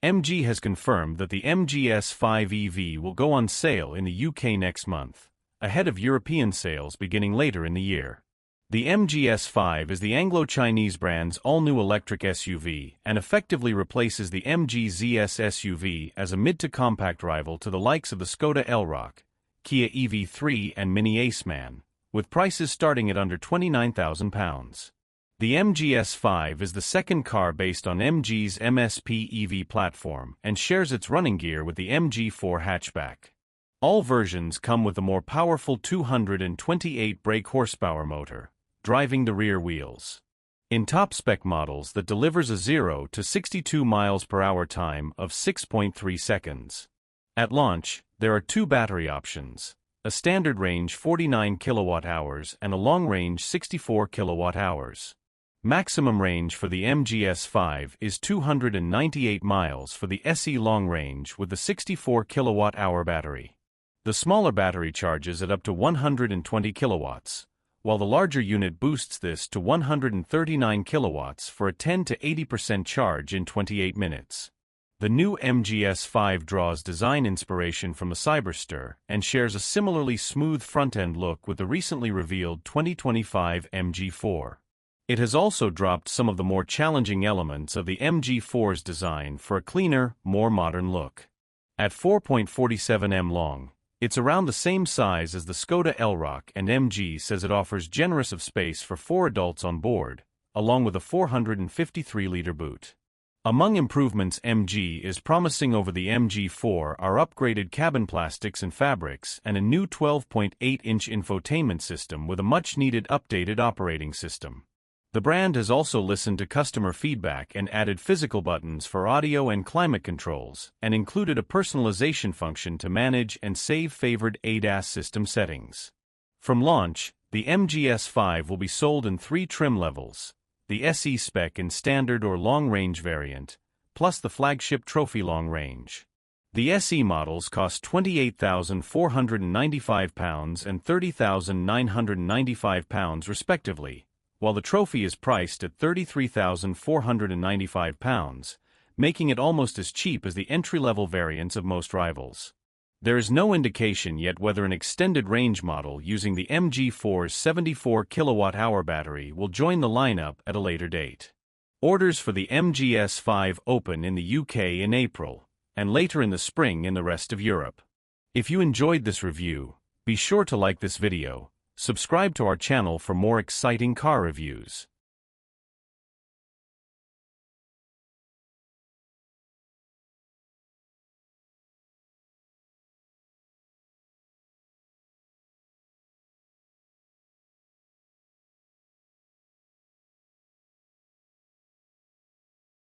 MG has confirmed that the MG S5 EV will go on sale in the UK next month, ahead of European sales beginning later in the year. The MG S5 is the Anglo-Chinese brand's all-new electric SUV and effectively replaces the MG ZS SUV as a mid-to-compact rival to the likes of the Skoda Elroq, Kia EV3 and Mini Aceman, with prices starting at under £29,000. The MG S5 is the second car based on MG's MSP EV platform and shares its running gear with the MG4 hatchback. All versions come with a more powerful 228 brake horsepower motor, driving the rear wheels. In top-spec models that delivers a 0 to 62 miles per hour time of 6.3 seconds. At launch, there are two battery options, a standard range 49 kilowatt-hours and a long-range 64 kilowatt-hours. Maximum range for the MG S5 is 298 miles for the SE long range with the 64 kilowatt-hour battery. The smaller battery charges at up to 120 kilowatts, while the larger unit boosts this to 139 kilowatts for a 10 to 80% charge in 28 minutes. The new MG S5 draws design inspiration from the Cyberster and shares a similarly smooth front-end look with the recently revealed 2025 MG4. It has also dropped some of the more challenging elements of the MG4's design for a cleaner, more modern look. At 4.47 m long, it's around the same size as the Skoda Elroq, and MG says it offers generous of space for 4 adults on board, along with a 453-liter boot. Among improvements MG is promising over the MG4 are upgraded cabin plastics and fabrics and a new 12.8-inch infotainment system with a much-needed updated operating system. The brand has also listened to customer feedback and added physical buttons for audio and climate controls, and included a personalization function to manage and save favored ADAS system settings. From launch, the MG S5 will be sold in 3 trim levels, the SE spec in standard or long-range variant, plus the flagship trophy long-range. The SE models cost £28,495 and £30,995 respectively, while the trophy is priced at £33,495, making it almost as cheap as the entry-level variants of most rivals. There is no indication yet whether an extended range model using the MG4's 74 kilowatt-hour battery will join the lineup at a later date. Orders for the MG S5 open in the UK in April, and later in the spring in the rest of Europe. If you enjoyed this review, be sure to like this video, subscribe to our channel for more exciting car reviews.